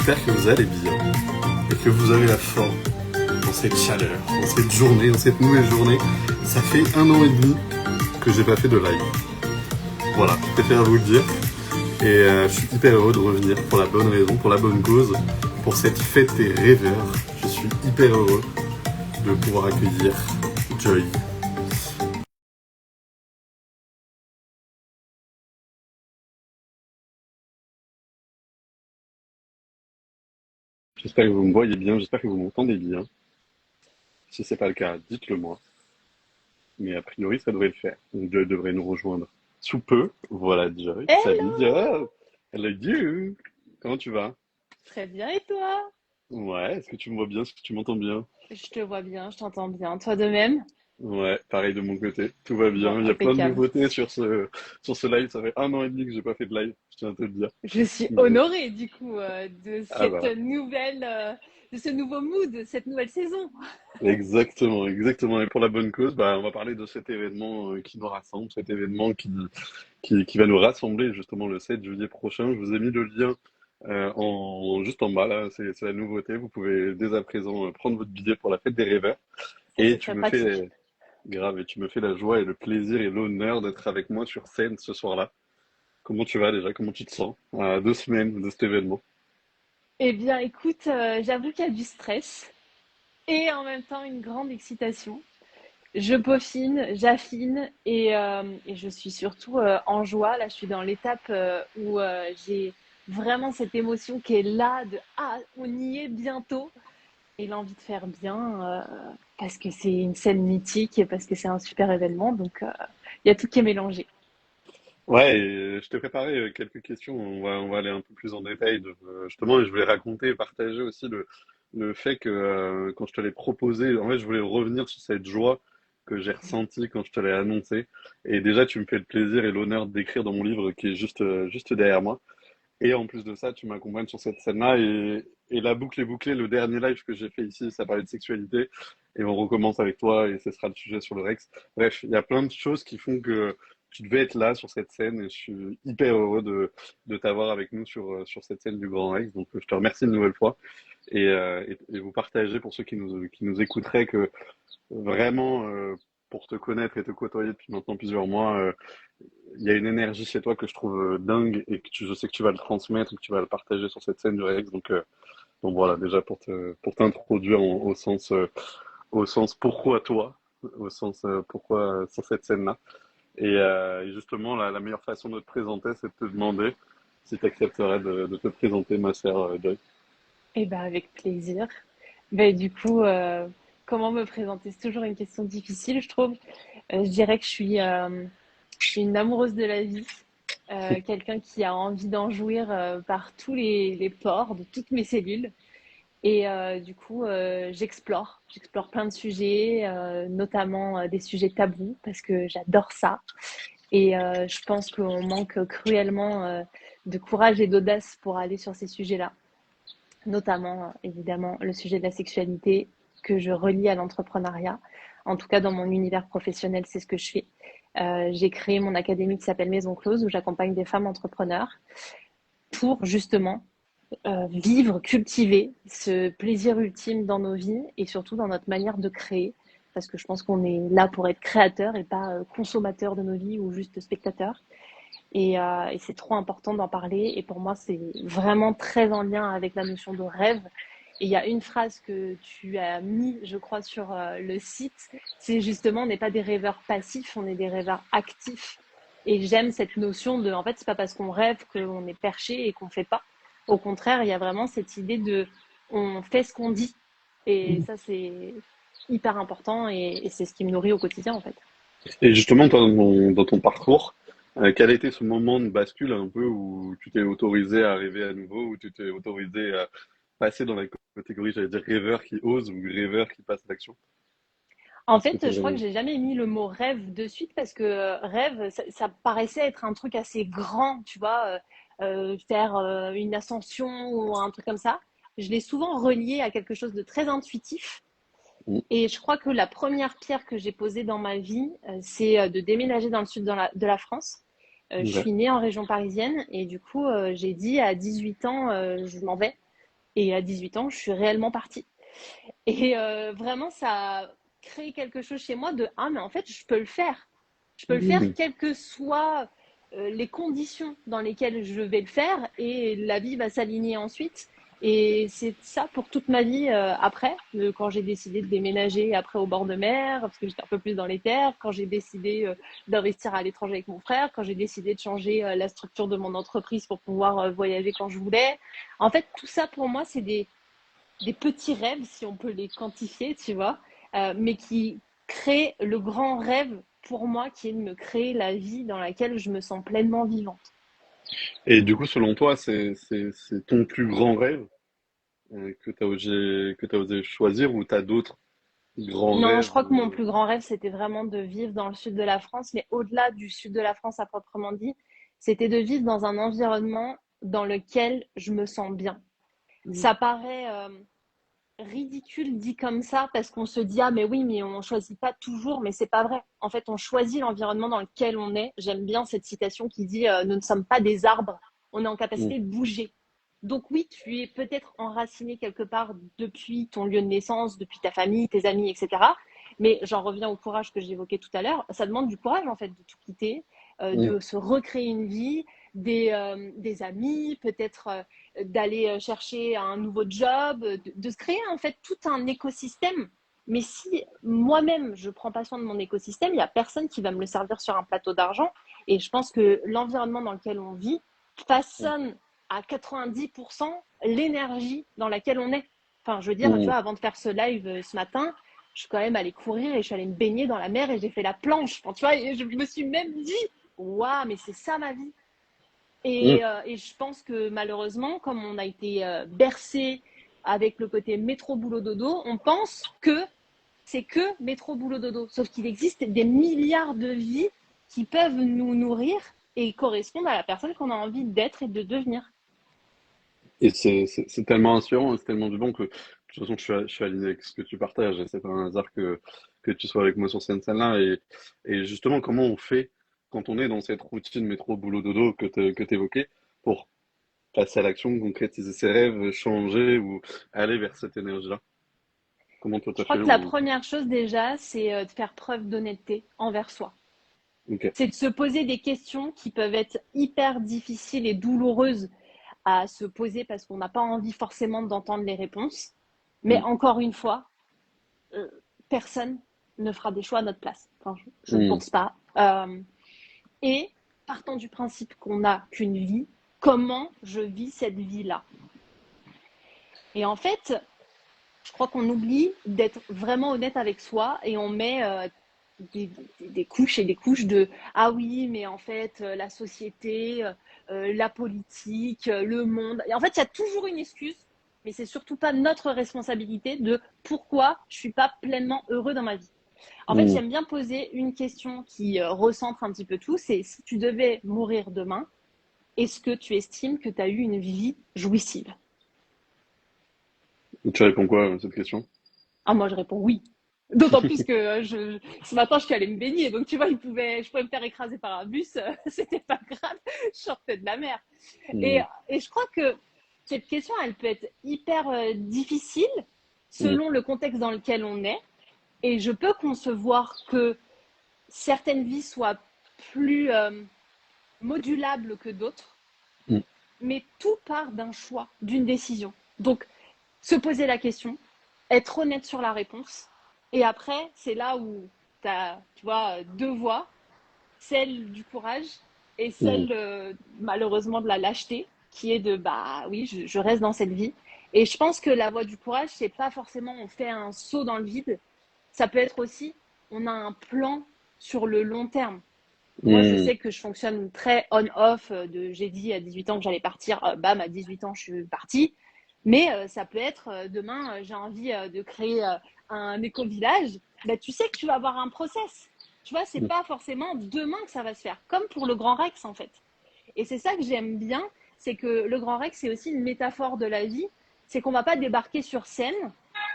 J'espère que vous allez bien et que vous avez la forme dans cette chaleur, dans cette journée, dans cette nouvelle journée. Ça fait 1 an et demi que j'ai pas fait de live. Voilà, je préfère vous le dire. Et je suis hyper heureux de revenir pour la bonne raison, pour la bonne cause, pour cette fête des rêveurs. Je suis hyper heureux de pouvoir accueillir Joy. J'espère que vous me voyez bien, j'espère que vous m'entendez bien. Si c'est pas le cas, dites-le moi. Mais a priori, ça devrait le faire. Donc Joy devrait nous rejoindre sous peu. Voilà Joy. Salut Hello! Joy. Hello you. Comment tu vas? Très bien, et toi? Ouais, est-ce que tu me vois bien? Est-ce que tu m'entends bien? Je te vois bien, je t'entends bien. Toi de même? Ouais, pareil de mon côté. Tout va Bon, bien. Il y a plein de impeccable. nouveautés sur ce live. Ça fait 1 an et demi que j'ai pas fait de live, je tiens à te le dire. Je suis Mais- honorée du coup de Ah cette bah, nouvelle, de ce nouveau mood, cette nouvelle saison. exactement, exactement. Et pour la bonne cause, bah, on va parler de cet événement qui nous rassemble, cet événement qui va nous rassembler justement le 7 juillet prochain. Je vous ai mis le lien juste en bas, là, c'est la nouveauté. Vous pouvez dès à présent prendre votre billet pour la fête des rêveurs. Ça, Et c'est tu très me pratique. fais, grave, et tu me fais la joie et le plaisir et l'honneur d'être avec moi sur scène ce soir-là. Comment tu vas déjà? Comment tu te sens à 2 semaines de cet événement? Eh bien, écoute, j'avoue qu'il y a du stress et en même temps une grande excitation. Je peaufine, j'affine et je suis surtout en joie. Là, je suis dans l'étape où j'ai vraiment cette émotion qui est là de ah, on y est bientôt et l'envie de faire bien parce que c'est une scène mythique et parce que c'est un super événement. Donc, il y a tout qui est mélangé. Ouais, et je t'ai préparé quelques questions. On va aller un peu plus en détail justement, et je voulais raconter et partager aussi le fait que quand je te l'ai proposé, en fait, je voulais revenir sur cette joie que j'ai ressentie quand je te l'ai annoncé. Et déjà, tu me fais le plaisir et l'honneur d'écrire dans mon livre qui est juste derrière moi. Et en plus de ça, tu m'accompagnes sur cette scène-là et la boucle est bouclée. Le dernier live que j'ai fait ici, ça parlait de sexualité. Et on recommence avec toi et ce sera le sujet sur le Rex. Bref, il y a plein de choses qui font que tu devais être là sur cette scène et je suis hyper heureux de t'avoir avec nous sur cette scène du Grand Rex. Donc je te remercie une nouvelle fois et vous partagez pour ceux qui nous écouteraient que vraiment, pour te connaître et te côtoyer depuis maintenant plusieurs mois, il y a une énergie chez toi que je trouve dingue et que je sais que tu vas le transmettre et que tu vas le partager sur cette scène du Rex. Donc voilà, déjà pour t'introduire au sens pourquoi toi, au sens pourquoi sur cette scène-là. Et justement, la meilleure façon de te présenter, c'est de te demander si tu accepterais de te présenter, ma sœur Joy. Et ben avec plaisir. Ben, du coup, comment me présenter? C'est toujours une question difficile, je trouve. Je dirais que je suis une amoureuse de la vie, quelqu'un qui a envie d'en jouir par tous les pores de toutes mes cellules. Et du coup, j'explore plein de sujets, notamment des sujets tabous, parce que j'adore ça. Et je pense qu'on manque cruellement de courage et d'audace pour aller sur ces sujets-là, notamment évidemment le sujet de la sexualité que je relie à l'entrepreneuriat. En tout cas, dans mon univers professionnel, c'est ce que je fais. J'ai créé mon académie qui s'appelle Maison Close, où j'accompagne des femmes entrepreneurs pour justement vivre, cultiver ce plaisir ultime dans nos vies et surtout dans notre manière de créer. Parce que je pense qu'on est là pour être créateur et pas consommateur de nos vies ou juste spectateur. Et c'est trop important d'en parler. Et pour moi, c'est vraiment très en lien avec la notion de rêve. Et il y a une phrase que tu as mis, je crois, sur le site, c'est justement, on n'est pas des rêveurs passifs, on est des rêveurs actifs. Et j'aime cette notion de, en fait, c'est pas parce qu'on rêve qu'on est perché et qu'on fait pas. Au contraire, il y a vraiment cette idée de, on fait ce qu'on dit. Et ça, c'est hyper important et c'est ce qui me nourrit au quotidien, en fait. Et justement, toi, dans ton parcours, quel a été ce moment de bascule un peu où tu t'es autorisé à rêver à nouveau, où tu t'es autorisé à passer dans la catégorie, j'allais dire, rêveur qui ose ou rêveur qui passe à l'action? En Est-ce que fait, je crois que tu j'ai jamais mis le mot rêve de suite parce que rêve, ça paraissait être un truc assez grand, tu vois, faire une ascension ou un truc comme ça. Je l'ai souvent relié à quelque chose de très intuitif. Et je crois que la première pierre que j'ai posée dans ma vie, c'est de déménager dans le sud de la France. Je Ok. suis née en région parisienne et du coup, j'ai dit à 18 ans, je m'en vais. Et à 18 ans, je suis réellement partie. Et vraiment, ça a créé quelque chose chez moi de ah, mais en fait, je peux le faire. Je peux le faire Mhm. quelles que soient les conditions dans lesquelles je vais le faire et la vie va s'aligner ensuite. Et c'est ça pour toute ma vie après, quand j'ai décidé de déménager après au bord de mer, parce que j'étais un peu plus dans les terres, quand j'ai décidé d'investir à l'étranger avec mon frère, quand j'ai décidé de changer la structure de mon entreprise pour pouvoir voyager quand je voulais. En fait, tout ça pour moi, c'est des petits rêves, si on peut les quantifier, tu vois, mais qui créent le grand rêve pour moi, qui est de me créer la vie dans laquelle je me sens pleinement vivante. Et du coup, selon toi, c'est ton plus grand rêve que tu osé choisir ou tu as d'autres grands Non, je rêves crois que mon plus grand rêve, c'était vraiment de vivre dans le sud de la France, mais au-delà du sud de la France à proprement dit, c'était de vivre dans un environnement dans lequel je me sens bien. Ça paraît ridicule dit comme ça parce qu'on se dit ah mais oui mais on choisit pas toujours mais c'est pas vrai. En fait, on choisit l'environnement dans lequel on est. J'aime bien cette citation qui dit nous ne sommes pas des arbres, on est en Mm. capacité de bouger. Donc oui, tu es peut-être enraciné quelque part depuis ton lieu de naissance, depuis ta famille, tes amis, etc. Mais j'en reviens au courage que j'évoquais tout à l'heure. Ça demande du courage en fait de tout quitter, Mm. de se recréer une vie, des amis, peut-être d'aller chercher un nouveau job, de se créer en fait tout un écosystème. Mais si moi-même je prends pas soin de mon écosystème, il n'y a personne qui va me le servir sur un plateau d'argent. Et je pense que l'environnement dans lequel on vit façonne à 90% l'énergie dans laquelle on est. Enfin, je veux dire, tu Mm. vois, avant de faire ce live ce matin, je suis quand même allée courir et je suis allée me baigner dans la mer et j'ai fait la planche. Enfin, tu vois, et je me suis même dit, waouh, mais c'est ça ma vie. Mm. Et je pense que malheureusement, comme on a été bercé avec le côté métro boulot dodo, on pense que c'est que métro boulot dodo. Sauf qu'il existe des milliards de vies qui peuvent nous nourrir et correspondre à la personne qu'on a envie d'être et de devenir. Et c'est tellement inspirant, et c'est tellement du bon que, de toute façon, je suis aligné avec ce que tu partages. Et c'est pas un hasard que tu sois avec moi sur cette scène-là. Et justement, comment on fait quand on est dans cette routine métro, boulot, dodo que t'évoquais pour passer à l'action, concrétiser ses rêves, changer ou aller vers cette énergie-là? Comment toi Je t'as crois fait que la ou... première chose déjà, c'est de faire preuve d'honnêteté envers soi. Ok. C'est de se poser des questions qui peuvent être hyper difficiles et douloureuses à se poser parce qu'on n'a pas envie forcément d'entendre les réponses. Mais Mm. encore une fois, euh, personne ne fera des choix à notre place. Enfin, je ne Mm. pense pas. Et partant du principe qu'on n'a qu'une vie, comment je vis cette vie-là? Et en fait, je crois qu'on oublie d'être vraiment honnête avec soi et on met des couches et des couches de ah oui, mais en fait, la société, la politique, le monde. Et en fait, il y a toujours une excuse, mais c'est surtout pas notre responsabilité de pourquoi je suis pas pleinement heureux dans ma vie. En fait, Mm. j'aime bien poser une question qui recentre un petit peu tout, c'est si tu devais mourir demain, est-ce que tu estimes que tu as eu une vie jouissive? Et tu réponds quoi à cette question? Ah, moi, je réponds oui. D'autant plus que ce matin, je suis allée me baigner. Donc, tu vois, je pouvais me faire écraser par un bus. C'était pas grave. Je sortais de la mer. Et, Mm. et je crois que cette question, elle peut être hyper difficile Mm. selon le contexte dans lequel on est. Et je peux concevoir que certaines vies soient plus modulables que d'autres. Mm. Mais tout part d'un choix, d'une décision. Donc, se poser la question, être honnête sur la réponse. Et après, c'est là où tu as, tu vois, deux voies, celle du courage et Mm. celle, malheureusement, de la lâcheté, qui est de, bah oui, je reste dans cette vie. Et je pense que la voie du courage, c'est pas forcément on fait un saut dans le vide. Ça peut être aussi, on a un plan sur le long terme. Moi, je Mm. sais que je fonctionne très on-off. J'ai dit à 18 ans que j'allais partir, bam, à 18 ans, je suis partie. Mais ça peut être demain, j'ai envie de créer un éco-village. Bah, tu sais que tu vas avoir un process. Tu vois, c'est Mm. pas forcément demain que ça va se faire, comme pour le Grand Rex en fait. Et c'est ça que j'aime bien, c'est que le Grand Rex, c'est aussi une métaphore de la vie. C'est qu'on va pas débarquer sur scène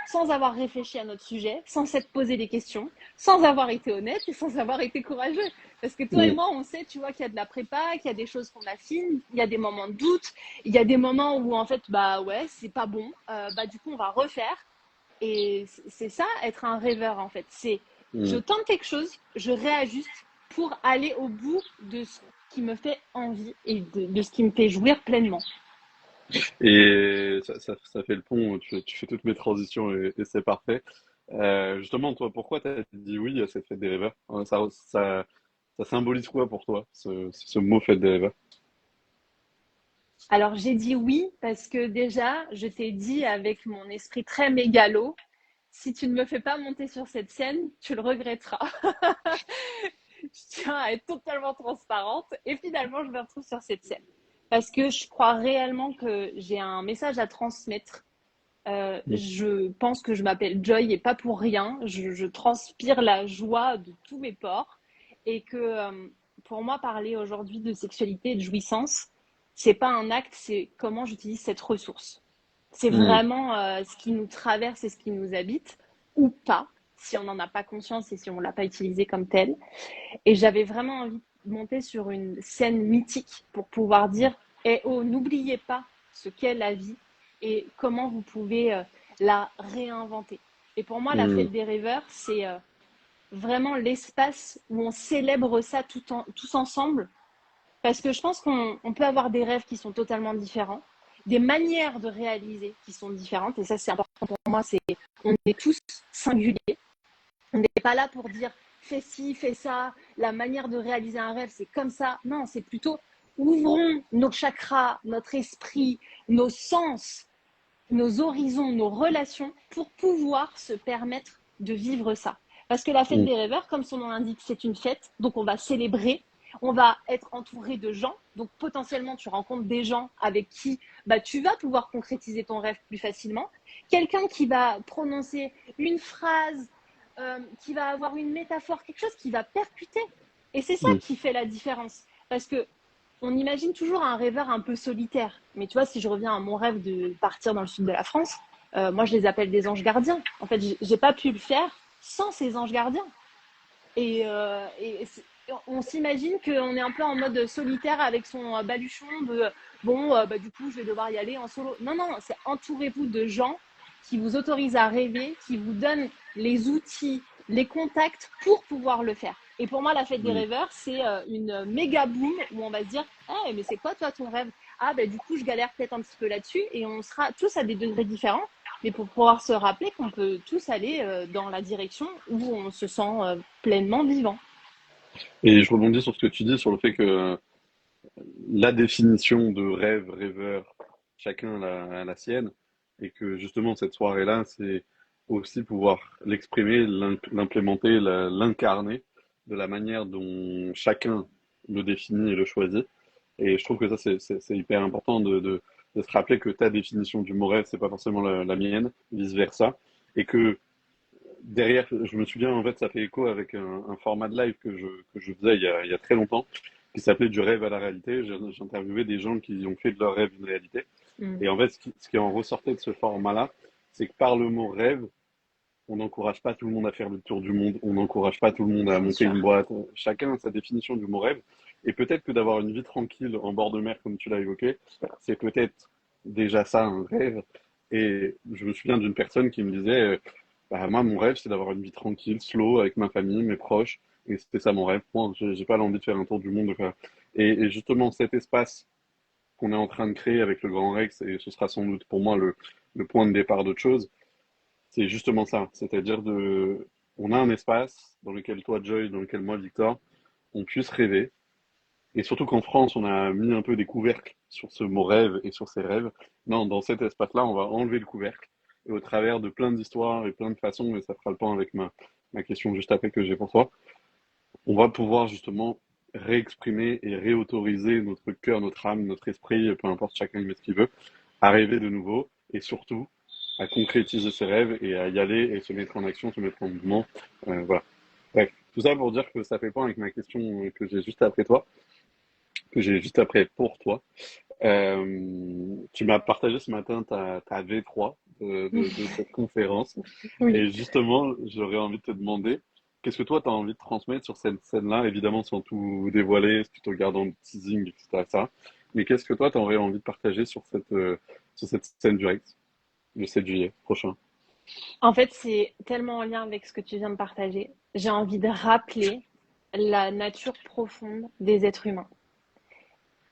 sans avoir réfléchi à notre sujet, sans s'être posé des questions, sans avoir été honnête et sans avoir été courageux. Parce que toi et Mm. moi, on sait, tu vois, qu'il y a de la prépa, qu'il y a des choses qu'on affine, il y a des moments de doute, il y a des moments où, en fait, bah ouais, c'est pas bon. Bah, du coup, on va refaire. Et c'est ça, être un rêveur, en fait. C'est, je Mm. tente quelque chose, je réajuste pour aller au bout de ce qui me fait envie et de ce qui me fait jouir pleinement. Et ça fait le pont, tu fais toutes mes transitions et c'est parfait. Justement, toi, pourquoi t'as dit oui à cette fête des rêveurs? Ça symbolise quoi pour toi, ce mot fête des rêveurs? Alors, j'ai dit oui parce que déjà, je t'ai dit avec mon esprit très mégalo, si tu ne me fais pas monter sur cette scène, tu le regretteras. Je tiens à être totalement transparente. Et finalement, je me retrouve sur cette scène. Parce que je crois réellement que j'ai un message à transmettre. Mm. Je pense que je m'appelle Joy et pas pour rien. Je transpire la joie de tous mes pores. Et que pour moi, parler aujourd'hui de sexualité et de jouissance, c'est pas un acte, c'est comment j'utilise cette ressource. C'est Mm. vraiment ce qui nous traverse et ce qui nous habite, ou pas, si on n'en a pas conscience et si on ne l'a pas utilisé comme tel. Et j'avais vraiment envie de monter sur une scène mythique pour pouvoir dire eh oh, n'oubliez pas ce qu'est la vie et comment vous pouvez la réinventer. Et pour moi, la Mm. fête des rêveurs, c'est vraiment l'espace où on célèbre ça tous ensemble. Parce que je pense qu'on peut avoir des rêves qui sont totalement différents, des manières de réaliser qui sont différentes. Et ça, c'est important pour moi. C'est on est tous singuliers. On n'est pas là pour dire fais ci, fais ça, la manière de réaliser un rêve, c'est comme ça. Non, c'est plutôt ouvrons nos chakras, notre esprit, nos sens, nos horizons, nos relations pour pouvoir se permettre de vivre ça. Parce que la fête Mm. des rêveurs, comme son nom l'indique, c'est une fête, donc on va célébrer, on va être entouré de gens, donc potentiellement tu rencontres des gens avec qui bah, tu vas pouvoir concrétiser ton rêve plus facilement. Quelqu'un qui va prononcer une phrase, qui va avoir une métaphore, quelque chose qui va percuter. Et c'est ça Mm. qui fait la différence. Parce que on imagine toujours un rêveur un peu solitaire. Mais tu vois, si je reviens à mon rêve de partir dans le sud de la France, moi je les appelle des anges gardiens. En fait, j'ai pas pu le faire sans ces anges gardiens. Et on s'imagine qu'on est un peu en mode solitaire avec son baluchon de bon, bah, du coup, je vais devoir y aller en solo. Non, non, c'est entourez-vous de gens qui vous autorisent à rêver, qui vous donnent les outils, les contacts pour pouvoir le faire. Et pour moi, la fête des Mm. rêveurs, c'est une méga boom où on va se dire ah, mais c'est quoi toi ton rêve? Ah, bah, du coup, je galère peut-être un petit peu là-dessus et on sera tous à des degrés différents mais pour pouvoir se rappeler qu'on peut tous aller dans la direction où on se sent pleinement vivant. Et je rebondis sur ce que tu dis, sur le fait que la définition de rêve, rêveur, chacun a la sienne, et que justement cette soirée-là, c'est aussi pouvoir l'exprimer, l'implémenter, l'incarner de la manière dont chacun le définit et le choisit. Et je trouve que ça, c'est hyper important de se rappeler que ta définition du mot rêve, c'est pas forcément la mienne, vice-versa. Et que derrière, je me souviens, en fait, ça fait écho avec un format de live que je faisais il y a très longtemps, qui s'appelait Du rêve à la réalité. J'interviewais des gens qui ont fait de leur rêve une réalité. Mm. Et en fait, ce qui en ressortait de ce format-là, c'est que par le mot rêve, on n'encourage pas tout le monde à faire le tour du monde, on n'encourage pas tout le monde à C'est monter une sûr. boîte. Chacun a sa définition du mot rêve. Et peut-être que d'avoir une vie tranquille en bord de mer, comme tu l'as évoqué, c'est peut-être déjà ça un rêve. Et je me souviens d'une personne qui me disait, bah, moi, mon rêve, c'est d'avoir une vie tranquille, slow, avec ma famille, mes proches. Et c'était ça mon rêve. Point. J'ai pas l'envie de faire un tour du monde. De faire... Et justement, cet espace qu'on est en train de créer avec le Grand Rex, et ce sera sans doute pour moi le point de départ d'autre chose, c'est justement ça. C'est-à-dire on a un espace dans lequel toi, Joy, dans lequel moi, Victor, on puisse rêver. Et surtout qu'en France, on a mis un peu des couvercles sur ce mot rêve et sur ces rêves. Non, dans cet espace-là, on va enlever le couvercle. Et au travers de plein d'histoires et plein de façons, et ça fera le point avec ma question juste après que j'ai pour toi, on va pouvoir justement réexprimer et réautoriser notre cœur, notre âme, notre esprit, peu importe, chacun y met ce qu'il veut, à rêver de nouveau et surtout à concrétiser ses rêves et à y aller et se mettre en action, se mettre en mouvement. Voilà. Bref, tout ça pour dire que ça fait point avec ma question que j'ai juste après toi, que j'ai juste après pour toi. Tu m'as partagé ce matin ta V3 de cette conférence. Oui. Et justement, j'aurais envie de te demander, qu'est-ce que toi, tu as envie de transmettre sur cette scène-là, évidemment sans tout dévoiler, tout en gardant le teasing, etc., etc. Mais qu'est-ce que toi, tu aurais envie de partager sur cette scène du Rex, le 7 juillet prochain? En fait, c'est tellement en lien avec ce que tu viens de partager. J'ai envie de rappeler la nature profonde des êtres humains.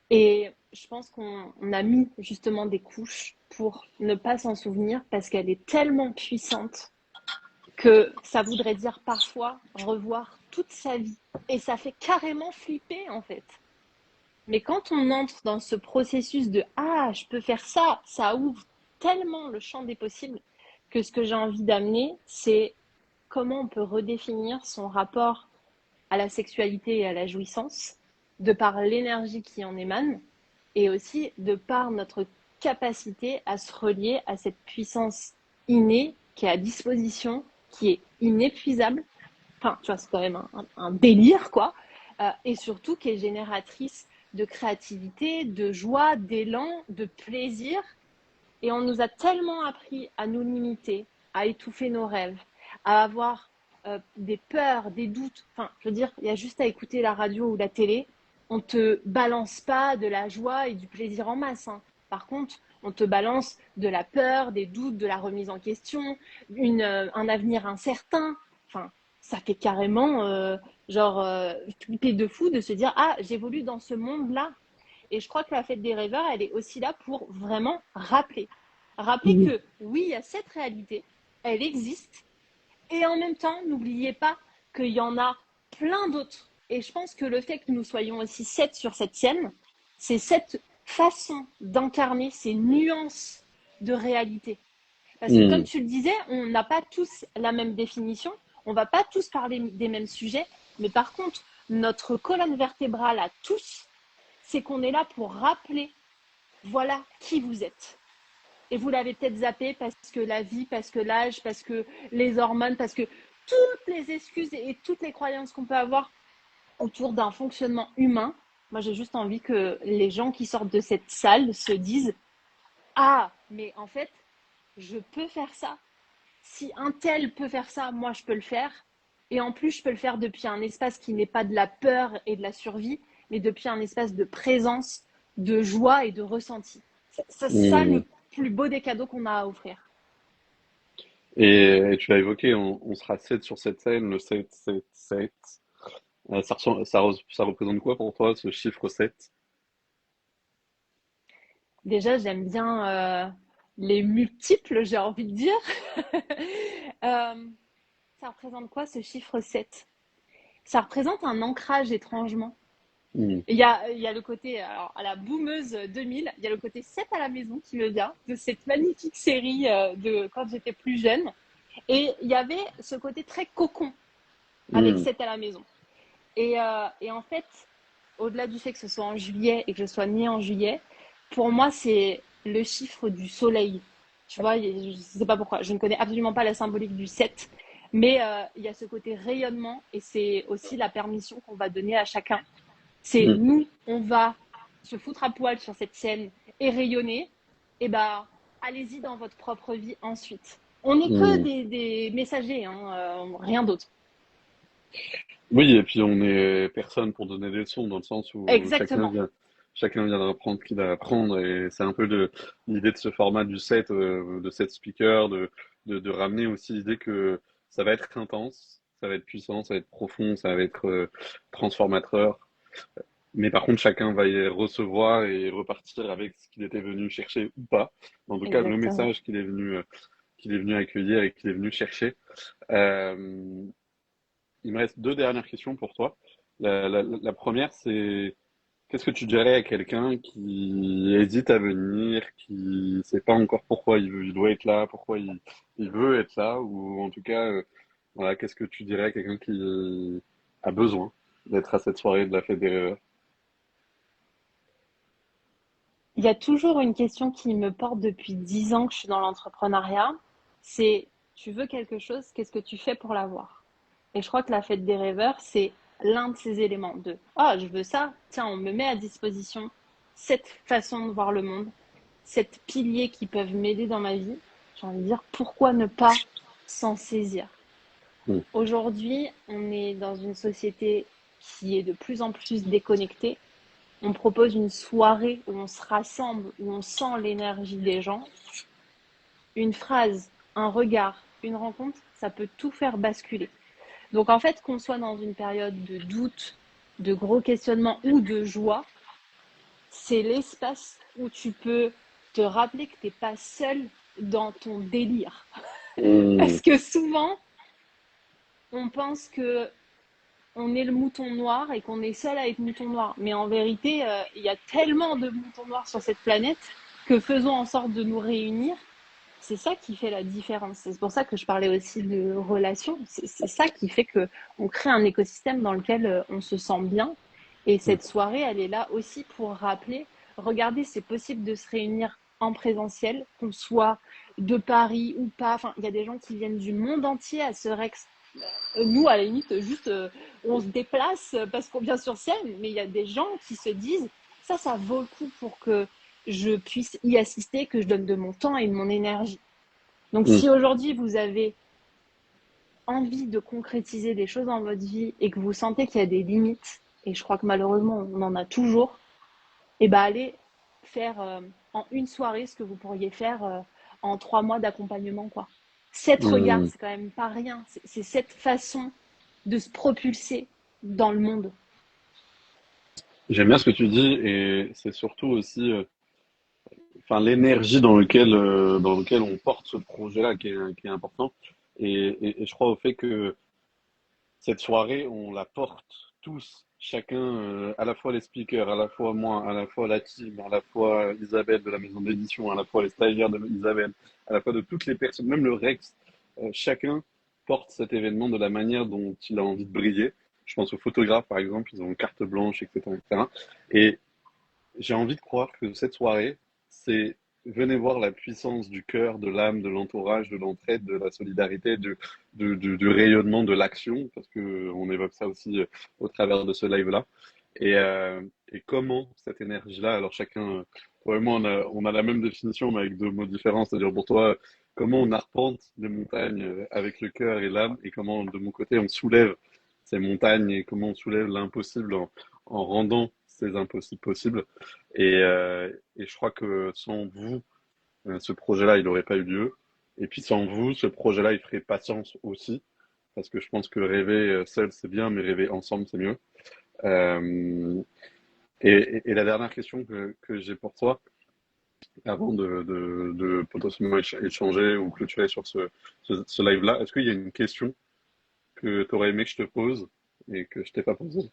Et je pense qu'on a mis justement des couches pour ne pas s'en souvenir parce qu'elle est tellement puissante que ça voudrait dire parfois revoir toute sa vie. Et ça fait carrément flipper en fait. Mais quand on entre dans ce processus de ah, je peux faire ça, ça ouvre tellement le champ des possibles que ce que j'ai envie d'amener, c'est comment on peut redéfinir son rapport à la sexualité et à la jouissance de par l'énergie qui en émane et aussi de par notre capacité à se relier à cette puissance innée qui est à disposition, qui est inépuisable. Enfin, tu vois, c'est quand même un délire, quoi. Et surtout qui est génératrice de créativité, de joie, d'élan, de plaisir. Et on nous a tellement appris à nous limiter, à étouffer nos rêves, à avoir des peurs, des doutes. Enfin, je veux dire, il y a juste à écouter la radio ou la télé. On te balance pas de la joie et du plaisir en masse, hein. Par contre, on te balance de la peur, des doutes, de la remise en question, un avenir incertain. Enfin, ça fait carrément flipper de fou de se dire ah, j'évolue dans ce monde-là. Et je crois que la fête des rêveurs, elle est aussi là pour vraiment rappeler. Rappeler Mhm. que oui, il y a cette réalité, elle existe. Et en même temps, n'oubliez pas qu'il y en a plein d'autres. Et je pense que le fait que nous soyons aussi sept sur cette scène, c'est cette façon d'incarner ces nuances de réalité. Parce que comme Mhm. tu le disais, on n'a pas tous la même définition, on ne va pas tous parler des mêmes sujets, mais par contre, notre colonne vertébrale à tous, c'est qu'on est là pour rappeler, voilà qui vous êtes. Et vous l'avez peut-être zappé parce que la vie, parce que l'âge, parce que les hormones, parce que toutes les excuses et toutes les croyances qu'on peut avoir autour d'un fonctionnement humain. Moi, j'ai juste envie que les gens qui sortent de cette salle se disent ah, mais en fait, je peux faire ça. Si un tel peut faire ça, moi, je peux le faire. Et en plus, je peux le faire depuis un espace qui n'est pas de la peur et de la survie, mais depuis un espace de présence, de joie et de ressenti. C'est ça Mhm. le plus beau des cadeaux qu'on a à offrir. Et tu l'as évoqué, on sera 7 sur cette scène, le 7, 7, 7. Ça représente quoi pour toi, ce chiffre 7? Déjà, j'aime bien les multiples, j'ai envie de dire. Euh, ça représente quoi ce chiffre 7? Ça représente un ancrage étrangement. Mhm. Il y a le côté, alors, à la boomeuse 2000, il y a le côté 7 à la maison qui me vient, de cette magnifique série de quand j'étais plus jeune. Et il y avait ce côté très cocon avec Mhm. 7 à la maison. Et en fait, au-delà du fait que ce soit en juillet et que je sois née en juillet, pour moi, c'est le chiffre du soleil. Tu vois, je ne sais pas pourquoi, je ne connais absolument pas la symbolique du 7, mais il y a ce côté rayonnement et c'est aussi la permission qu'on va donner à chacun. C'est Mhm. nous, on va se foutre à poil sur cette scène et rayonner, et ben allez-y dans votre propre vie ensuite. On n'est que Mhm. des messagers, hein, rien d'autre. Oui, et puis on est personne pour donner des leçons, dans le sens où Exactement, chacun vient d'apprendre ce qu'il a à apprendre, et c'est un peu l'idée de ce format du set, de set speaker, de ramener aussi l'idée que ça va être intense, ça va être puissant, ça va être profond, ça va être transformateur, mais par contre chacun va y recevoir et repartir avec ce qu'il était venu chercher ou pas. En tout cas, le exactement. message qu'il est venu accueillir et qu'il est venu chercher. Euh, il me reste deux dernières questions pour toi. La première, c'est qu'est-ce que tu dirais à quelqu'un qui hésite à venir, qui ne sait pas encore pourquoi il doit être là, pourquoi il veut être là, ou en tout cas, voilà, qu'est-ce que tu dirais à quelqu'un qui a besoin d'être à cette soirée de la fête des rêveurs? Il y a toujours une question qui me porte depuis 10 ans que je suis dans l'entrepreneuriat, c'est tu veux quelque chose, qu'est-ce que tu fais pour l'avoir? Et je crois que la fête des rêveurs, c'est l'un de ces éléments de ah, je veux ça, tiens, on me met à disposition cette façon de voir le monde, cette piliers qui peuvent m'aider dans ma vie. J'ai envie de dire pourquoi ne pas s'en saisir? Mm. Aujourd'hui, on est dans une société qui est de plus en plus déconnectée. On propose une soirée où on se rassemble, où on sent l'énergie des gens. Une phrase, un regard, une rencontre, ça peut tout faire basculer. Donc en fait, qu'on soit dans une période de doute, de gros questionnements ou de joie, c'est l'espace où tu peux te rappeler que tu n'es pas seul dans ton délire. Mm. Parce que souvent, on pense que on est le mouton noir et qu'on est seul à être mouton noir. Mais en vérité, il y a tellement de moutons noirs sur cette planète que faisons en sorte de nous réunir. C'est ça qui fait la différence. C'est pour ça que je parlais aussi de relations. C'est ça qui fait que on crée un écosystème dans lequel on se sent bien. Et Mm. cette soirée, elle est là aussi pour rappeler, regardez, c'est possible de se réunir en présentiel, qu'on soit de Paris ou pas. Enfin, il y a des gens qui viennent du monde entier à ce Rex. Nous, à la limite, juste, on se déplace parce qu'on vient sur scène, mais il y a des gens qui se disent, ça vaut le coup pour que je puisse y assister, que je donne de mon temps et de mon énergie. Donc, Mm. si aujourd'hui vous avez envie de concrétiser des choses dans votre vie et que vous sentez qu'il y a des limites, et je crois que malheureusement on en a toujours, et ben allez faire en une soirée ce que vous pourriez faire en 3 mois d'accompagnement, quoi. 7 regards, Mm. c'est quand même pas rien. C'est cette façon de se propulser dans le monde. J'aime bien ce que tu dis et c'est surtout aussi enfin l'énergie dans lequel on porte ce projet-là qui est important et je crois au fait que cette soirée on la porte tous chacun à la fois les speakers à la fois moi à la fois la team à la fois Isabelle de la maison d'édition à la fois les stagiaires de Isabelle à la fois de toutes les personnes même le Rex chacun porte cet événement de la manière dont il a envie de briller. Je pense aux photographes par exemple, ils ont une carte blanche, etc., etc. Et j'ai envie de croire que cette soirée, c'est venez voir la puissance du cœur, de l'âme, de l'entourage, de l'entraide, de la solidarité, du rayonnement, de l'action, parce que on évoque ça aussi au travers de ce live-là. Et comment cette énergie-là, alors chacun, probablement on a la même définition, mais avec deux mots différents, c'est-à-dire pour toi, comment on arpente des montagnes avec le cœur et l'âme, et comment de mon côté on soulève ces montagnes et comment on soulève l'impossible en rendant ces impossibles possibles. Et je crois que sans vous, ce projet-là, il n'aurait pas eu lieu. Et puis sans vous, ce projet-là, il ferait pas sens aussi. Parce que je pense que rêver seul, c'est bien, mais rêver ensemble, c'est mieux. Euh, et la dernière question que j'ai pour toi, avant de potentiellement échanger ou clôturer sur ce live-là, est-ce qu'il y a une question que tu aurais aimé que je te pose et que je t'ai pas posée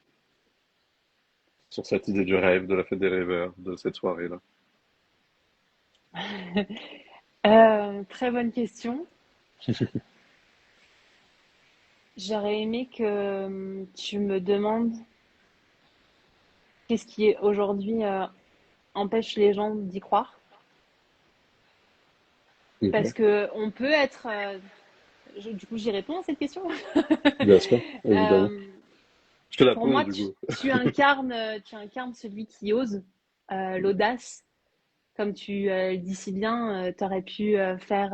sur cette idée du rêve, de la fête des rêveurs, de cette soirée-là? Très bonne question. J'aurais aimé que tu me demandes qu'est-ce qui aujourd'hui empêche les gens d'y croire. Parce Ok. que on peut être... du coup, j'y réponds à cette question. Bien sûr, évidemment. Euh, Je te la pour pose moi, du coup. tu incarnes celui qui ose, l'audace. Comme tu le dis si bien, tu aurais pu faire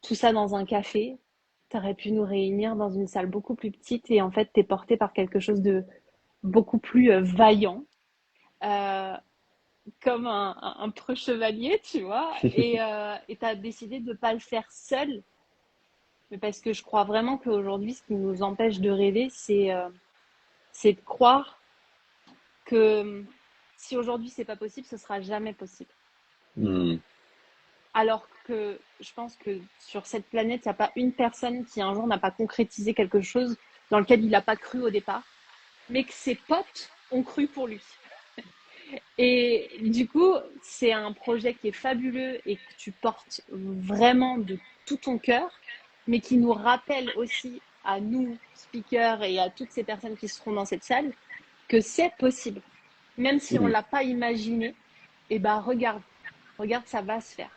tout ça dans un café. Tu aurais pu nous réunir dans une salle beaucoup plus petite et en fait, tu es porté par quelque chose de beaucoup plus vaillant, euh, comme un preux chevalier, tu vois. Et tu as décidé de ne pas le faire seul, mais parce que je crois vraiment qu'aujourd'hui, ce qui nous empêche de rêver, c'est de croire que si aujourd'hui c'est pas possible, ce sera jamais possible. Hmm. Alors que je pense que sur cette planète, il n'y a pas une personne qui un jour n'a pas concrétisé quelque chose dans lequel il n'a pas cru au départ, mais que ses potes ont cru pour lui. Et du coup, c'est un projet qui est fabuleux et que tu portes vraiment de tout ton cœur, mais qui nous rappelle aussi à nous, speakers, et à toutes ces personnes qui seront dans cette salle, que c'est possible. Même si on ne Hmm. l'a pas imaginé, et ben regarde, ça va se faire.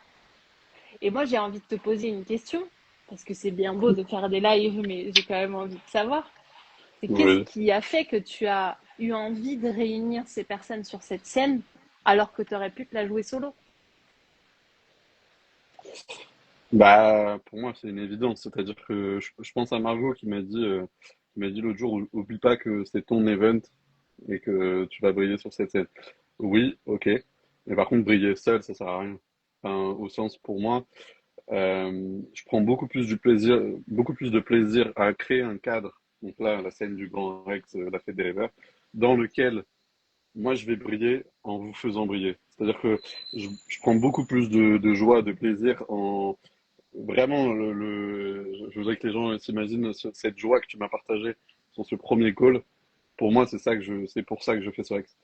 Et moi, j'ai envie de te poser une question, parce que c'est bien beau de faire des lives, mais j'ai quand même envie de savoir. C'est qu'est-ce Oui. qui a fait que tu as eu envie de réunir ces personnes sur cette scène alors que tu aurais pu te la jouer solo? Bah, pour moi, c'est une évidence. C'est-à-dire que je pense à Margot qui m'a dit l'autre jour, oublie pas que c'est ton event et que tu vas briller sur cette scène. Oui, ok. Mais par contre, briller seul, ça sert à rien. Enfin, au sens, pour moi, je prends beaucoup plus de plaisir à créer un cadre. Donc là, la scène du Grand Rex, la fête des rêveurs, dans lequel moi, je vais briller en vous faisant briller. C'est-à-dire que je prends beaucoup plus de joie, de plaisir en vraiment je voudrais que les gens s'imaginent cette joie que tu m'as partagée sur ce premier call. Pour moi, c'est pour ça que je fais ce Rex.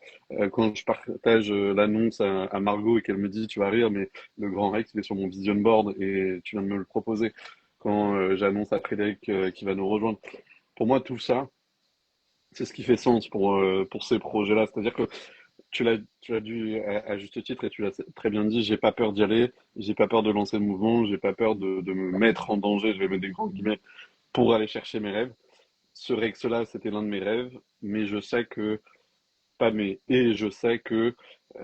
Quand je partage l'annonce à Margot et qu'elle me dit, tu vas rire, mais le Grand Rex, il est sur mon vision board et tu viens de me le proposer. Quand j'annonce à Frédéric qui va nous rejoindre. Pour moi, tout ça, c'est ce qui fait sens pour ces projets-là. C'est-à-dire que tu l'as dit à juste titre et tu l'as très bien dit, j'ai pas peur d'y aller, j'ai pas peur de lancer le mouvement, j'ai pas peur de me mettre en danger, je vais mettre des grands guillemets, pour aller chercher mes rêves. Ce Rex-là, c'était l'un de mes rêves, mais je sais que, pas mais, et je sais que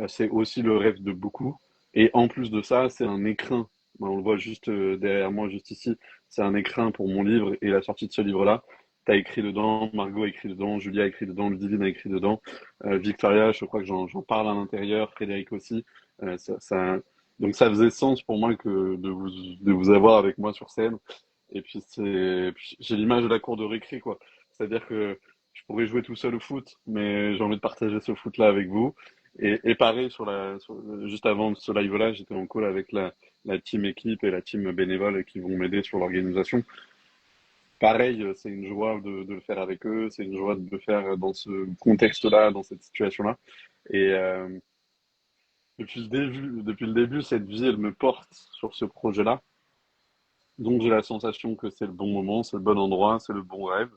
c'est aussi le rêve de beaucoup. Et en plus de ça, c'est un écrin. Ben, on le voit juste derrière moi, juste ici. C'est un écrin pour mon livre et la sortie de ce livre-là. T'as écrit dedans, Margot a écrit dedans, Julia a écrit dedans, Ludivine a écrit dedans, Victoria, je crois que j'en parle à l'intérieur, Frédéric aussi. Donc ça faisait sens pour moi que de vous avoir avec moi sur scène. Et puis j'ai l'image de la cour de récré, quoi. C'est-à-dire que je pourrais jouer tout seul au foot, mais j'ai envie de partager ce foot-là avec vous. Et pareil, juste avant ce live-là, j'étais en call avec la team équipe et la team bénévole qui vont m'aider sur l'organisation. Pareil, c'est une joie de le faire avec eux, c'est une joie de le faire dans ce contexte-là, dans cette situation-là. Et depuis le début, cette vie, elle me porte sur ce projet-là. Donc j'ai la sensation que c'est le bon moment, c'est le bon endroit, c'est le bon rêve.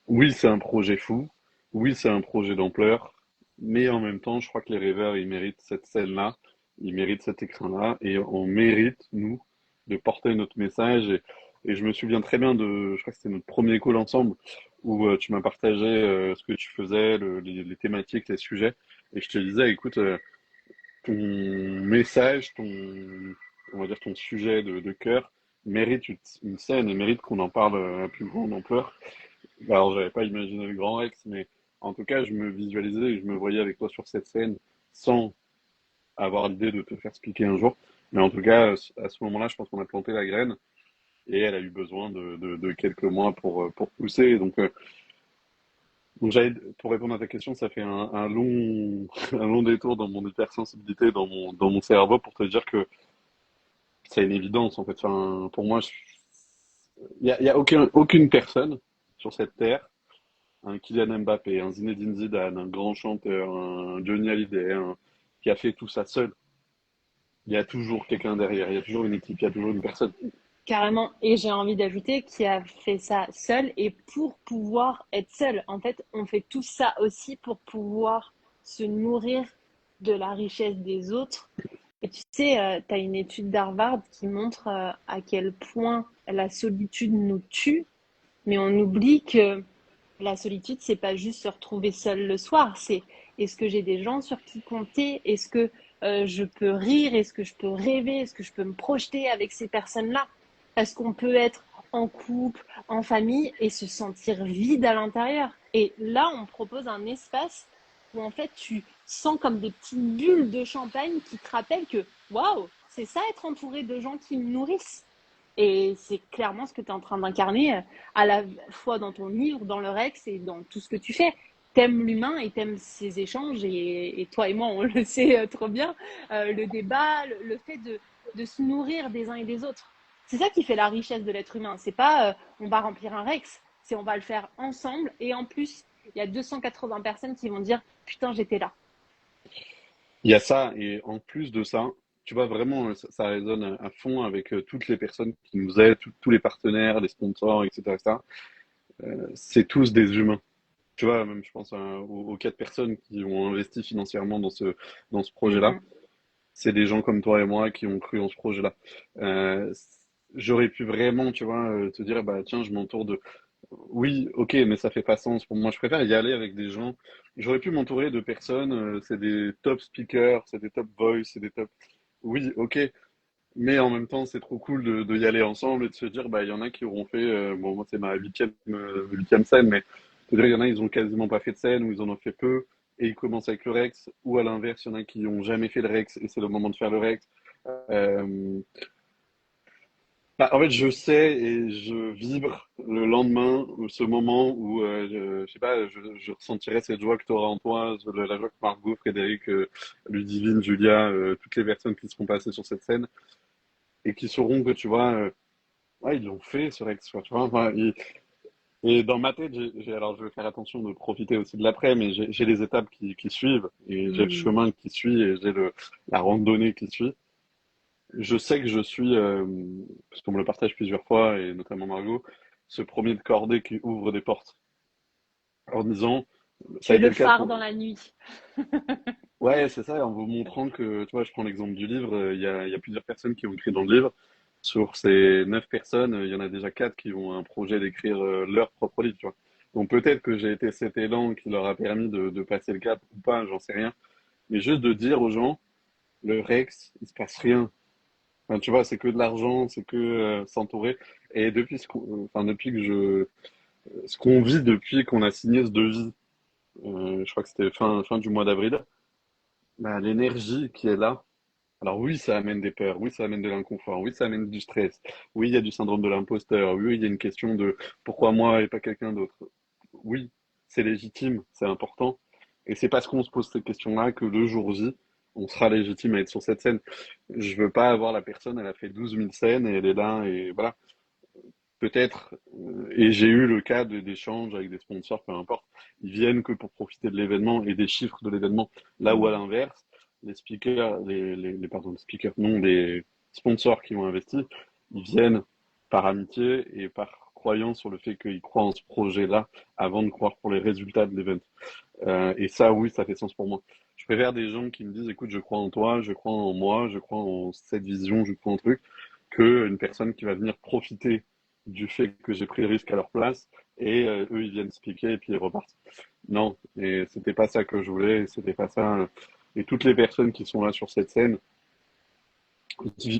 Oui, c'est un projet fou. Oui, c'est un projet d'ampleur. Mais en même temps, je crois que les rêveurs, ils méritent cette scène-là. Ils méritent cet écran-là. Et on mérite, nous, de porter notre message. Et je me souviens très bien je crois que c'était notre premier call ensemble, où tu m'as partagé ce que tu faisais, les thématiques, les sujets. Et je te disais, écoute, ton message, on va dire ton sujet de cœur mérite une scène et mérite qu'on en parle à plus grande ampleur. Alors, j'avais pas imaginé le Grand Rex, mais en tout cas, je me visualisais et je me voyais avec toi sur cette scène sans avoir l'idée de te faire expliquer un jour. Mais en tout cas, à ce moment-là, je pense qu'on a planté la graine et elle a eu besoin de quelques mois pour pousser. Donc pour répondre à ta question, ça fait un long, un long détour dans mon hypersensibilité, dans mon cerveau pour te dire que c'est une évidence en fait. Enfin, pour moi, il y a aucune personne sur cette terre, un Kylian Mbappé, un Zinedine Zidane, un grand chanteur, un Johnny Hallyday, qui a fait tout ça seul. Il y a toujours quelqu'un derrière, il y a toujours une équipe, il y a toujours une personne. Carrément. Et j'ai envie d'ajouter qui a fait ça seul et pour pouvoir être seul. En fait, on fait tout ça aussi pour pouvoir se nourrir de la richesse des autres. Et tu sais, tu as une étude d'Harvard qui montre à quel point la solitude nous tue, mais on oublie que la solitude, c'est pas juste se retrouver seul le soir, c'est est-ce que j'ai des gens sur qui compter? Est-ce que je peux rire? Est-ce que je peux rêver? Est-ce que je peux me projeter avec ces personnes-là? Parce qu'on peut être en couple, en famille et se sentir vide à l'intérieur. Et là, on propose un espace où en fait tu sens comme des petites bulles de champagne qui te rappellent que waouh, c'est ça être entouré de gens qui me nourrissent. Et c'est clairement ce que tu es en train d'incarner à la fois dans ton livre, dans le Rex et dans tout ce que tu fais. T'aimes l'humain et t'aimes ces échanges et toi et moi on le sait trop bien, le débat, le fait de se nourrir des uns et des autres. C'est ça qui fait la richesse de l'être humain. C'est pas on va remplir un Rex, c'est on va le faire ensemble et en plus il y a 280 personnes qui vont dire putain j'étais là. Il y a ça, et en plus de ça, tu vois, vraiment, ça résonne à fond avec toutes les personnes qui nous aident, tous les partenaires, les sponsors, etc., etc. C'est tous des humains. Tu vois, même je pense aux quatre personnes qui ont investi financièrement dans ce Mm projet-là. -mm. C'est des gens comme toi et moi qui ont cru en ce projet-là. Euh, J'aurais pu vraiment, tu vois, te dire, bah tiens, je m'entoure de. Oui, ok, mais ça fait pas sens pour moi. Je préfère y aller avec des gens. J'aurais pu m'entourer de personnes, c'est des top speakers, c'est des top voice, c'est des top. Oui, ok, Mais en même temps, c'est trop cool de y aller ensemble et de se dire, bah, il y en a qui auront fait, bon, moi, c'est ma huitième scène, mais c'est-à-dire, il y en a, ils ont quasiment pas fait de scène ou ils en ont fait peu et ils commencent avec le Rex. Ou à l'inverse, il y en a qui ont jamais fait le Rex et c'est le moment de faire le Rex. Euh, Bah, en fait, je sais et je vibre le lendemain, ce moment où, je sais pas, je ressentirai cette joie que tu auras en toi, la joie que Margot, Frédéric, Ludivine, Julia, toutes les personnes qui seront passées sur cette scène et qui sauront que, tu vois, ouais, ils l'ont fait, ce Rex, quoi, tu vois. Enfin, et dans ma tête, alors je vais faire attention de profiter aussi de l'après, mais j'ai les étapes qui suivent et j'ai le Hmm. chemin qui suit et j'ai la randonnée qui suit. Je sais que je suis, parce qu'on me le partage plusieurs fois, et notamment Margot, ce premier de cordée qui ouvre des portes en disant, ça Tu a es été le le cas phare dans pour... la nuit. Ouais, c'est ça, en vous montrant que, tu vois, je prends l'exemple du livre, il y a plusieurs personnes qui ont écrit dans le livre. Sur ces 9 personnes, il y en a déjà 4 qui ont un projet d'écrire leur propre livre, tu vois. Donc peut-être que j'ai été cet élan qui leur a permis de passer le cap ou pas, j'en sais rien. Mais juste de dire aux gens, le Rex, il se passe rien. Enfin, tu vois, c'est que de l'argent, c'est que s'entourer. Et depuis enfin, depuis que ce qu'on vit depuis qu'on a signé ce devis, je crois que c'était fin du mois d'avril, bah, l'énergie qui est là. Alors oui, ça amène des peurs, oui, ça amène de l'inconfort, oui, ça amène du stress, oui, il y a du syndrome de l'imposteur, oui, il y a une question de pourquoi moi et pas quelqu'un d'autre. Oui, c'est légitime, c'est important. Et c'est parce qu'on se pose ces questions-là que le jour J, on sera légitime à être sur cette scène. Je veux pas avoir la personne, elle a fait 12 000 scènes et elle est là et voilà. Peut-être, et j'ai eu le cas d'échanges avec des sponsors, peu importe, ils viennent que pour profiter de l'événement et des chiffres de l'événement. Là où à Hmm. l'inverse, les speakers, pardon, les speakers, non, les sponsors qui ont investi, ils viennent par amitié et par croyance sur le fait qu'ils croient en ce projet-là avant de croire pour les résultats de l'événement. Et ça, oui, ça fait sens pour moi. Je préfère des gens qui me disent, écoute, je crois en toi, je crois en moi, je crois en cette vision, je crois en truc, que une personne qui va venir profiter du fait que j'ai pris le risque à leur place et eux, ils viennent se piquer et puis ils repartent. Non, et c'était pas ça que je voulais, c'était pas ça. Et toutes les personnes qui sont là sur cette scène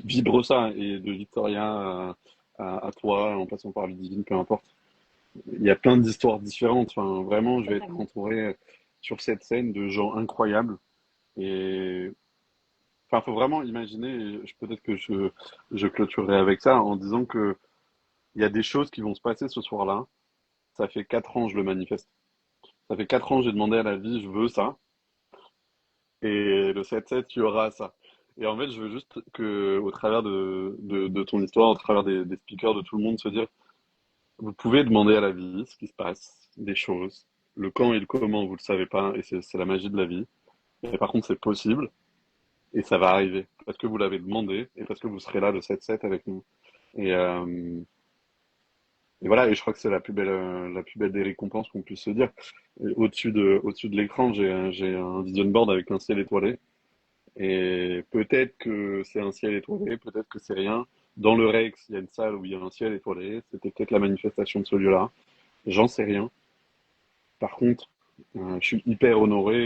vibrent ça, et de Victoria à toi, en passant par Ludivine, peu importe. Il y a plein d'histoires différentes. Enfin, vraiment, je vais être Totalement. entouré sur cette scène de gens incroyables. Et enfin, faut vraiment imaginer, et peut-être que je clôturerai avec ça en disant que il y a des choses qui vont se passer ce soir-là. Ça fait 4 ans, je le manifeste. Ça fait 4 ans, j'ai demandé à la vie, je veux ça. Et le 7-7, tu auras ça. Et en fait, je veux juste que, au travers de ton histoire, au travers des speakers, de tout le monde, se dire, vous pouvez demander à la vie ce qui se passe, des choses. Le quand et le comment, vous le savez pas, et c'est la magie de la vie. Mais par contre, c'est possible. Et ça va arriver parce que vous l'avez demandé et parce que vous serez là le 7-7 avec nous. Et, euh, et voilà, et je crois que c'est la plus belle des récompenses qu'on puisse se dire. Et au-dessus de l'écran, j'ai un vision board avec un ciel étoilé. Et peut-être que c'est un ciel étoilé, peut-être que c'est rien. Dans le Rex, il y a une salle où il y a un ciel étoilé. C'était peut-être la manifestation de ce lieu-là. J'en sais rien. Par contre, je suis hyper honoré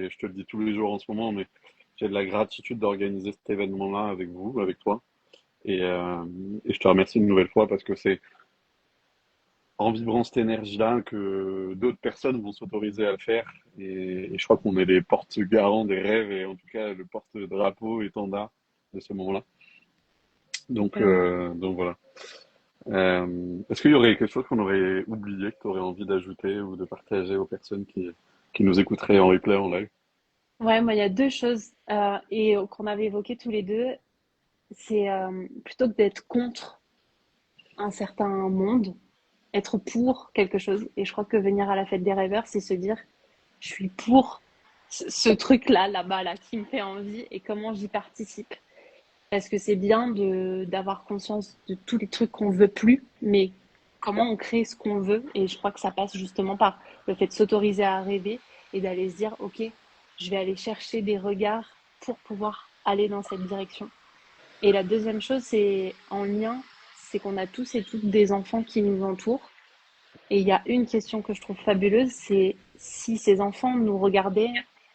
et je te le dis tous les jours en ce moment, mais j'ai de la gratitude d'organiser cet événement-là avec vous, avec toi. Et, euh, et je te remercie une nouvelle fois parce que c'est en vibrant cette énergie-là que d'autres personnes vont s'autoriser à le faire. Et je crois qu'on est les porte-garants des rêves et en tout cas le porte-drapeau étendard de ce moment-là. Tellement. Donc voilà. Est-ce qu'il y aurait quelque chose qu'on aurait oublié, que tu aurais envie d'ajouter ou de partager aux personnes qui nous écouteraient en replay, en live? Ouais, moi, il y a deux choses et qu'on avait évoquées tous les deux. C'est plutôt que d'être contre un certain monde, être pour quelque chose. Et je crois que venir à la fête des rêveurs, c'est se dire, je suis pour ce truc-là, là-bas, là, qui me fait envie et comment j'y participe. Parce que c'est bien d'avoir conscience de tous les trucs qu'on veut plus, mais comment on crée ce qu'on veut. Et je crois que ça passe justement par le fait de s'autoriser à rêver et d'aller se dire, OK, je vais aller chercher des regards pour pouvoir aller dans cette direction. Et la deuxième chose, c'est en lien, c'est qu'on a tous et toutes des enfants qui nous entourent. Et il y a une question que je trouve fabuleuse, c'est si ces enfants nous regardaient,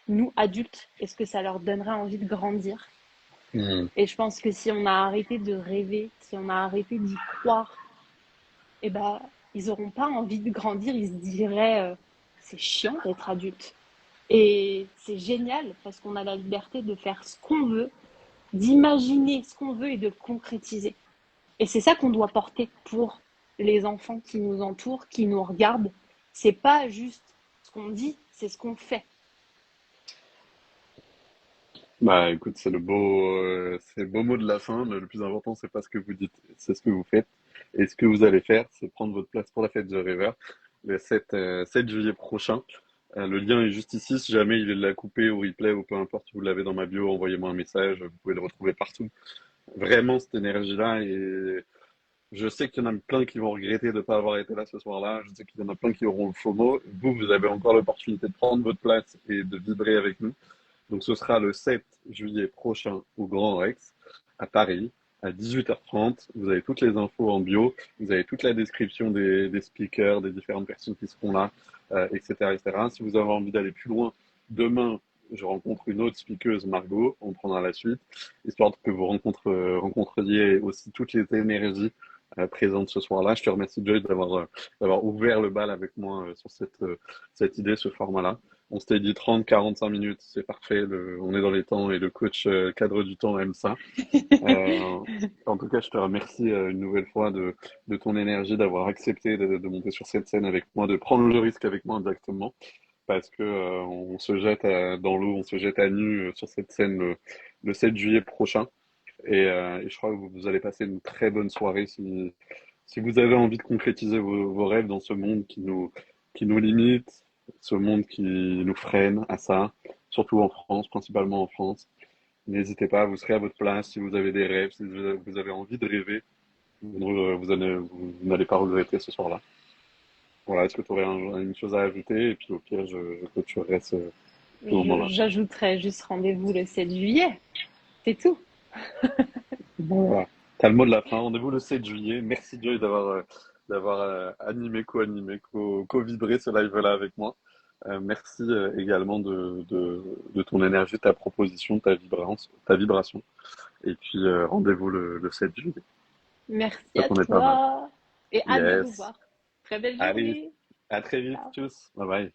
nous adultes, est-ce que ça leur donnerait envie de grandir? Hmm. Et je pense que si on a arrêté de rêver, si on a arrêté d'y croire, eh ben, ils n'auront pas envie de grandir. Ils se diraient, c'est chiant d'être adulte. Et c'est génial parce qu'on a la liberté de faire ce qu'on veut, d'imaginer ce qu'on veut et de le concrétiser. Et c'est ça qu'on doit porter pour les enfants qui nous entourent, qui nous regardent. C'est pas juste ce qu'on dit, c'est ce qu'on fait. Bah écoute, c'est le beau mot de la fin. Le plus important, c'est pas ce que vous dites, c'est ce que vous faites. Et ce que vous allez faire, c'est prendre votre place pour la fête de rêveur le 7 juillet prochain. Le lien est juste ici. Si jamais il est de la couper au replay ou peu importe, vous l'avez dans ma bio, envoyez-moi un message. Vous pouvez le retrouver partout. Vraiment cette énergie-là. Et je sais qu'il y en a plein qui vont regretter de ne pas avoir été là ce soir-là. Je sais qu'il y en a plein qui auront le FOMO. Vous, vous avez encore l'opportunité de prendre votre place et de vibrer avec nous. Donc ce sera le 7 juillet prochain au Grand Rex, à Paris, à 18h30. Vous avez toutes les infos en bio, vous avez toute la description des speakers, des différentes personnes qui seront là, etc., etc. Si vous avez envie d'aller plus loin, demain, je rencontre une autre speakeuse, Margot, on prendra la suite, histoire que vous rencontriez aussi toutes les énergies présentes ce soir-là. Je te remercie, Joy, d'avoir ouvert le bal avec moi sur cette idée, ce format-là. On s'était dit 30-45 minutes, c'est parfait. On est dans les temps et le coach cadre du temps aime ça. Euh, En tout cas, je te remercie une nouvelle fois de ton énergie, d'avoir accepté de monter sur cette scène avec moi, de prendre le risque avec moi directement, parce que on se jette dans l'eau, on se jette à nu sur cette scène le 7 juillet prochain. Et je crois que vous allez passer une très bonne soirée si vous avez envie de concrétiser vos rêves dans ce monde qui nous limite, ce monde qui nous freine à ça, surtout en France, principalement en France. N'hésitez pas, vous serez à votre place si vous avez des rêves, si vous avez envie de rêver, vous n'allez pas regretter ce soir-là. Voilà, est-ce que tu aurais une chose à ajouter? Et puis au pire, je clôturerai ce moment-là. J'ajouterais juste rendez-vous le 7 juillet. C'est tout. Voilà. T'as le mot de la fin. Rendez-vous le 7 juillet. Merci Joy d'avoir animé, co-animé, co-vibré ce live-là avec moi. Merci également de ton énergie, ta proposition, ta vibration. Et puis rendez-vous le 7 juillet. Merci Ça à qu'on est pas mal. toi et hâte de vous Yes. voir. Très belle Allez, journée. à très vite. Ciao. Tchuss. Bye bye.